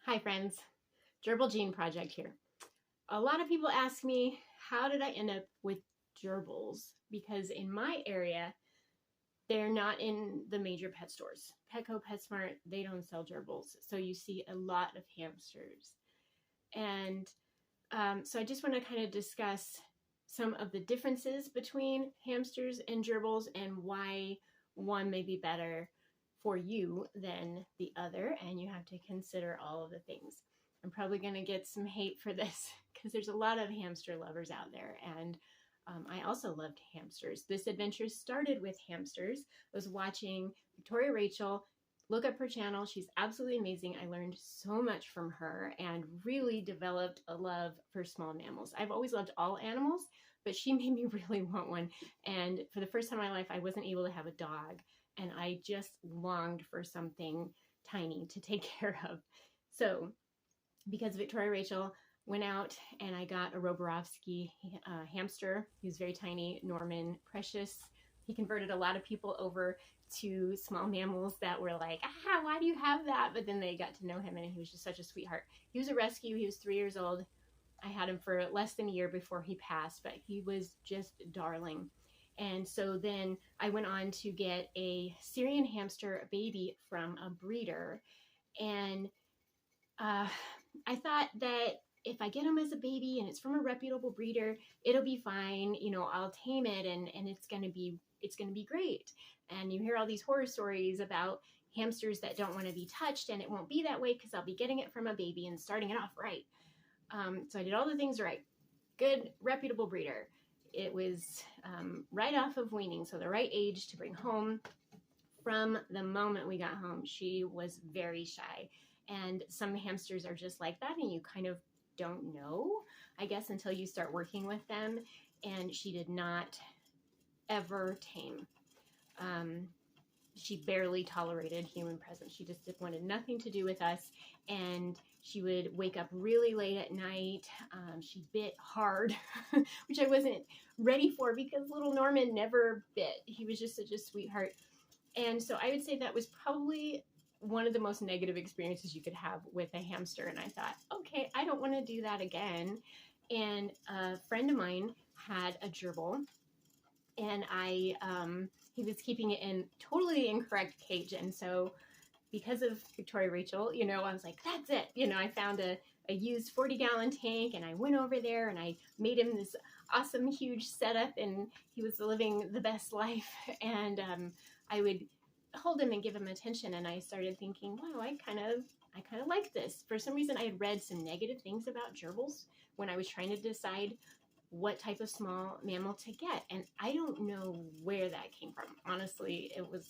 Hi friends, Gerbil Gene Project here. A lot of people ask me, how did I end up with gerbils? Because in my area, they're not in the major pet stores. Petco, PetSmart, they don't sell gerbils. So you see a lot of hamsters. And so I just want to kind of discuss some of the differences between hamsters and gerbils and why one may be better for you than the other, and you have to consider all of the things. I'm probably going to get some hate for this because there's a lot of hamster lovers out there, and I also loved hamsters. This adventure started with hamsters. I was watching Victoria Rachel. Look up her channel. She's absolutely amazing. I learned so much from her and really developed a love for small mammals. I've always loved all animals, but she made me really want one. And for the first time in my life, I wasn't able to have a dog, and I just longed for something tiny to take care of. So because Victoria Rachel went out and I got a Roborovsky hamster. He was very tiny, Norman, precious. He converted a lot of people over to small mammals that were like, why do you have that? But then they got to know him and he was just such a sweetheart. He was a rescue. He was 3 years old. I had him for less than a year before he passed, but he was just darling. And so then I went on to get a Syrian hamster baby from a breeder. And I thought that if I get him as a baby and it's from a reputable breeder, it'll be fine. You know, I'll tame it and it's going to be great. And you hear all these horror stories about hamsters that don't want to be touched, and it won't be that way because I'll be getting it from a baby and starting it off right. So I did all the things right. Good, reputable breeder. It was right off of weaning, so the right age to bring home. From the moment we got home, she was very shy. And some hamsters are just like that, and you kind of don't know, I guess, until you start working with them. And she did not ever tame. She barely tolerated human presence. She just wanted nothing to do with us. And she would wake up really late at night. She bit hard, which I wasn't ready for because little Norman never bit. He was just such a sweetheart. And so I would say that was probably one of the most negative experiences you could have with a hamster. And I thought, okay, I don't want to do that again. And a friend of mine had a gerbil, and he was keeping it in totally incorrect cage. And so because of Victoria Rachel, I was like, that's it. I found a used 40-gallon tank, and I went over there and I made him this awesome, huge setup, and he was living the best life. And I would hold him and give him attention, and I started thinking, wow, I kind of like this. For some reason, I had read some negative things about gerbils when I was trying to decide what type of small mammal to get, and I don't know where that came from. Honestly, it was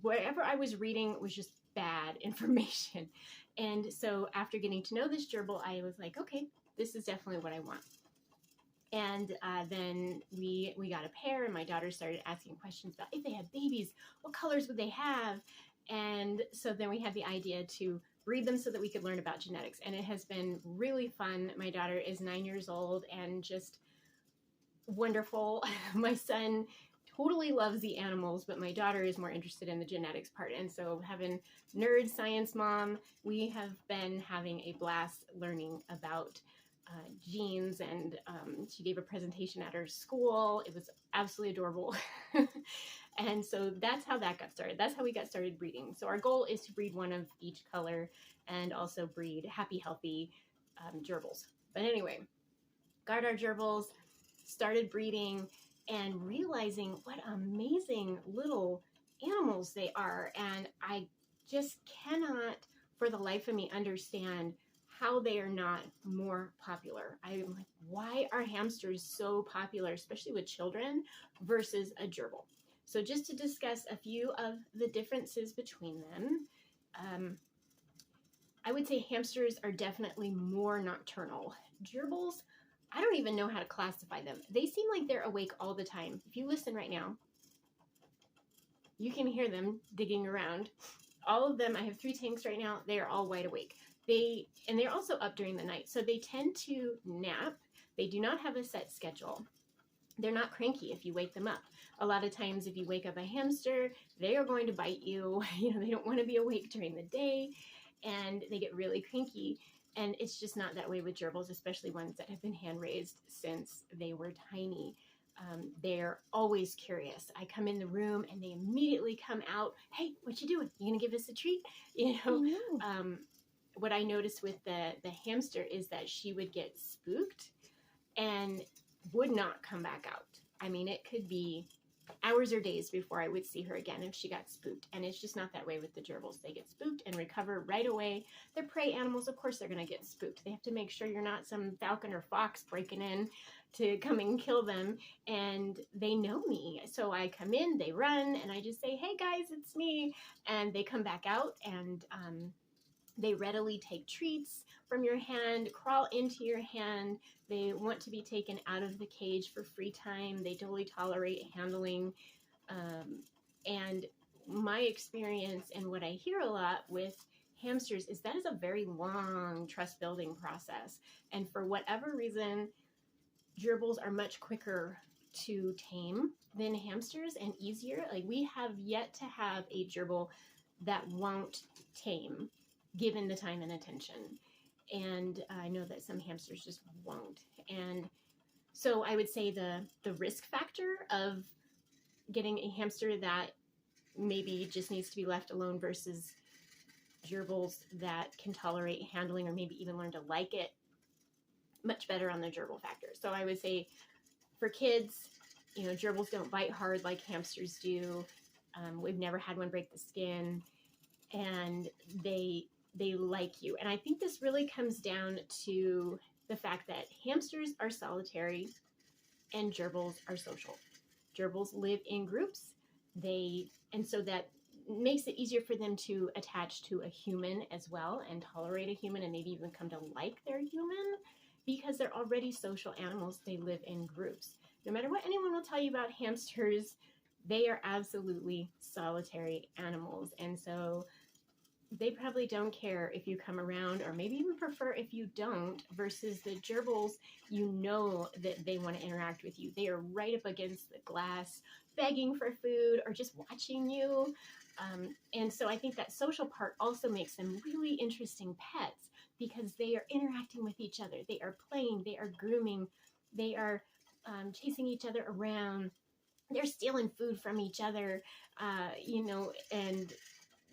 wherever I was reading was just bad information. And so after getting to know this gerbil, I was like, okay, this is definitely what I want. And then we got a pair, and my daughter started asking questions about if they had babies, what colors would they have? And so then we had the idea to breed them so that we could learn about genetics. And it has been really fun. My daughter is 9 years old and just wonderful. My son totally loves the animals, but my daughter is more interested in the genetics part. And so having nerd science mom, we have been having a blast learning about genes, and she gave a presentation at her school. It was absolutely adorable. And so that's how that got started. That's how we got started breeding. So our goal is to breed one of each color and also breed happy, healthy gerbils. But anyway, got our gerbils, started breeding, and realizing what amazing little animals they are. And I just cannot for the life of me understand how they are not more popular. I'm like, why are hamsters so popular, especially with children, versus a gerbil? So just to discuss a few of the differences between them, I would say hamsters are definitely more nocturnal. Gerbils, I don't even know how to classify them. They seem like they're awake all the time. If you listen right now, you can hear them digging around. All of them, I have 3 tanks right now, they are all wide awake. They're also up during the night, so they tend to nap. They do not have a set schedule. They're not cranky if you wake them up. A lot of times if you wake up a hamster, they are going to bite you. They don't want to be awake during the day. and they get really cranky. And it's just not that way with gerbils, especially ones that have been hand raised since they were tiny. They're always curious. I come in the room and they immediately come out. Hey, what you doing? You gonna give us a treat? You know. What I noticed with the hamster is that she would get spooked and would not come back out. I mean, it could be hours or days before I would see her again if she got spooked. And it's just not that way with the gerbils. They get spooked and recover right away. They're prey animals. Of course, they're going to get spooked. They have to make sure you're not some falcon or fox breaking in to come and kill them. And they know me. So I come in, they run, and I just say, hey guys, it's me. And they come back out, and they readily take treats from your hand, crawl into your hand. They want to be taken out of the cage for free time. They totally tolerate handling. And my experience and what I hear a lot with hamsters is that is a very long trust building process. And for whatever reason, gerbils are much quicker to tame than hamsters and easier. Like, we have yet to have a gerbil that won't tame given the time and attention. And I know that some hamsters just won't. And so I would say the risk factor of getting a hamster that maybe just needs to be left alone versus gerbils that can tolerate handling or maybe even learn to like it, much better on the gerbil factor. So I would say for kids, you know, gerbils don't bite hard like hamsters do. We've never had one break the skin, and they like you. And I think this really comes down to the fact that hamsters are solitary and gerbils are social. Gerbils live in groups. And so that makes it easier for them to attach to a human as well and tolerate a human and maybe even come to like their human because they're already social animals. They live in groups. No matter what anyone will tell you about hamsters, they are absolutely solitary animals. And so they probably don't care if you come around, or maybe even prefer if you don't, versus the gerbils, you know that they want to interact with you. They are right up against the glass, begging for food or just watching you. And so I think that social part also makes them really interesting pets because they are interacting with each other. They are playing, they are grooming, they are chasing each other around. They're stealing food from each other, you know, and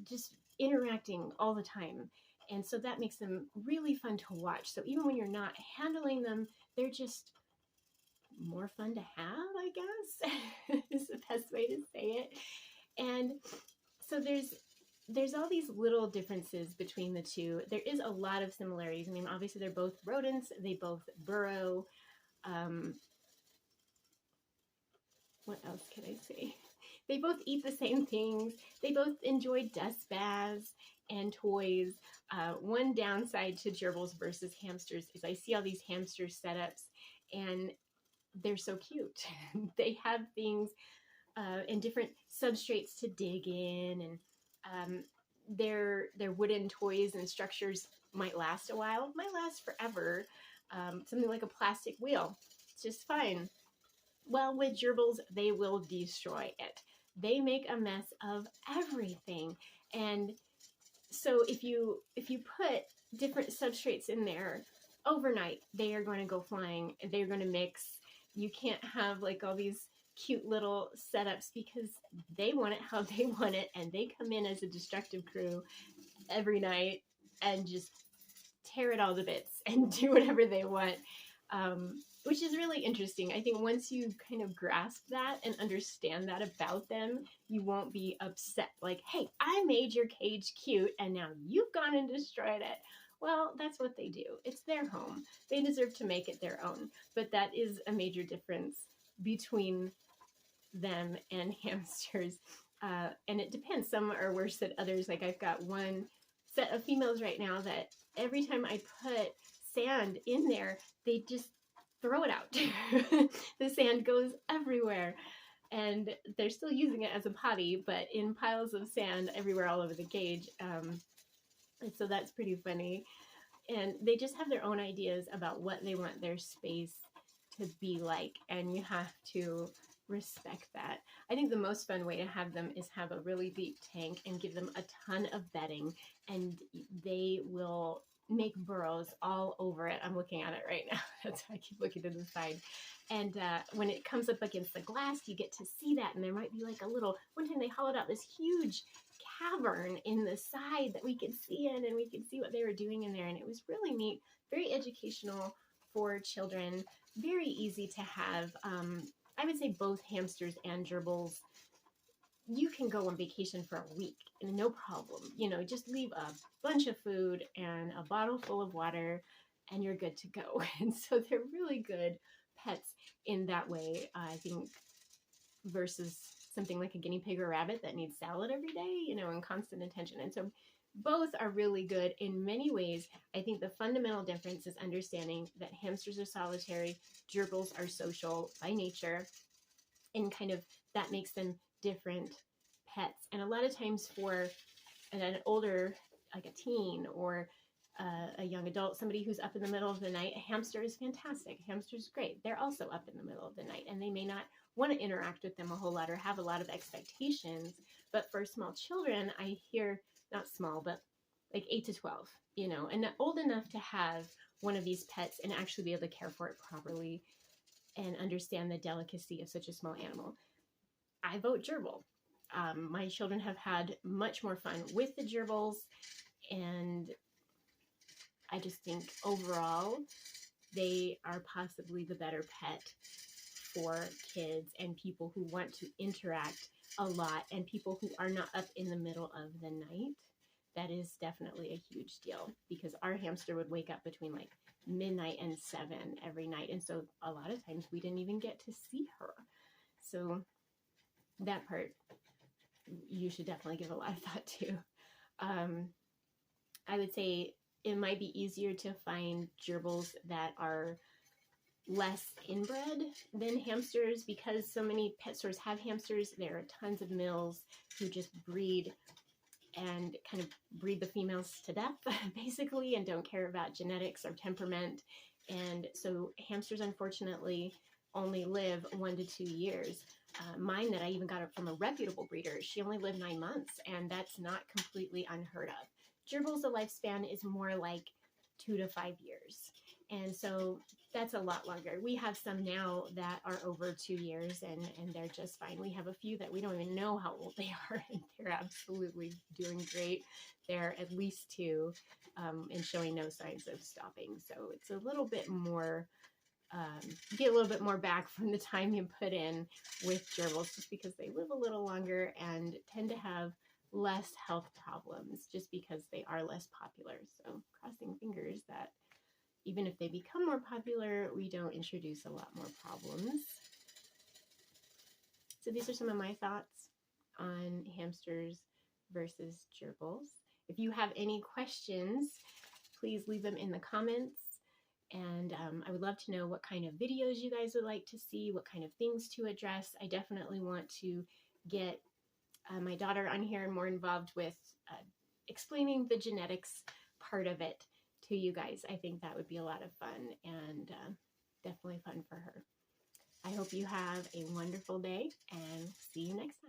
just interacting all the time. And so that makes them really fun to watch. So even when you're not handling them, they're just more fun to have, I guess, is the best way to say it. And so there's all these little differences between the two. There is a lot of similarities. I mean, obviously they're both rodents. They both burrow. What else could I say? They both eat the same things. They both enjoy dust baths and toys. One downside to gerbils versus hamsters is I see all these hamster setups and they're so cute. They have things and different substrates to dig in, and their wooden toys and structures might last a while, might last forever. Something like a plastic wheel, it's just fine. Well, with gerbils, they will destroy it. They make a mess of everything. And so if you put different substrates in there overnight, they are going to go flying. They're going to mix. You can't have like all these cute little setups because they want it how they want it, and they come in as a destructive crew every night and just tear it all to bits and do whatever they want. Which is really interesting. I think once you kind of grasp that and understand that about them, you won't be upset. Like, hey, I made your cage cute and now you've gone and destroyed it. Well, that's what they do. It's their home. They deserve to make it their own. But that is a major difference between them and hamsters. And it depends. Some are worse than others. Like, I've got one set of females right now that every time I put sand in there, they just throw it out. The sand goes everywhere, and they're still using it as a potty, but in piles of sand everywhere all over the cage. And so that's pretty funny. And they just have their own ideas about what they want their space to be like, and you have to respect that. I think the most fun way to have them is have a really deep tank and give them a ton of bedding, and they will make burrows all over it. I'm looking at it right now. That's why I keep looking to the side. And when it comes up against the glass, you get to see that. And there might be like a little, one time they hollowed out this huge cavern in the side that we could see in, and we could see what they were doing in there. And it was really neat, very educational for children, very easy to have. I would say both hamsters and gerbils, you can go on vacation for a week and no problem. You know, just leave a bunch of food and a bottle full of water and you're good to go. And so they're really good pets in that way, I think, versus something like a guinea pig or rabbit that needs salad every day, you know, and constant attention. And so both are really good in many ways. I think the fundamental difference is understanding that hamsters are solitary, gerbils are social by nature, and kind of that makes them different pets. And a lot of times for an older, like a teen or a young adult, somebody who's up in the middle of the night, a hamster is fantastic. A hamster is great. They're also up in the middle of the night, and they may not want to interact with them a whole lot or have a lot of expectations. But for small children, I hear, not small, but like 8 to 12, you know, and old enough to have one of these pets and actually be able to care for it properly and understand the delicacy of such a small animal. I vote gerbil. My children have had much more fun with the gerbils, and I just think overall they are possibly the better pet for kids and people who want to interact a lot and people who are not up in the middle of the night. That is definitely a huge deal, because our hamster would wake up between like midnight and 7 every night. And so a lot of times we didn't even get to see her. So that part you should definitely give a lot of thought to. I would say it might be easier to find gerbils that are less inbred than hamsters, because so many pet stores have hamsters. There are tons of mills who just breed and kind of breed the females to death, basically, and don't care about genetics or temperament. And so hamsters, unfortunately, only live 1 to 2 years. Mine that I even got from a reputable breeder, she only lived 9 months, and that's not completely unheard of. Gerbils, the lifespan is more like 2 to 5 years. And so that's a lot longer. We have some now that are over 2 years, and they're just fine. We have a few that we don't even know how old they are, and they're absolutely doing great. They're at least 2 and showing no signs of stopping. So it's a little bit more, you get a little bit more back from the time you put in with gerbils, just because they live a little longer and tend to have less health problems just because they are less popular. So crossing fingers that even if they become more popular, we don't introduce a lot more problems. So these are some of my thoughts on hamsters versus gerbils. If you have any questions, please leave them in the comments. And I would love to know what kind of videos you guys would like to see, what kind of things to address. I definitely want to get my daughter on here and more involved with explaining the genetics part of it to you guys. I think that would be a lot of fun, and definitely fun for her. I hope you have a wonderful day, and see you next time.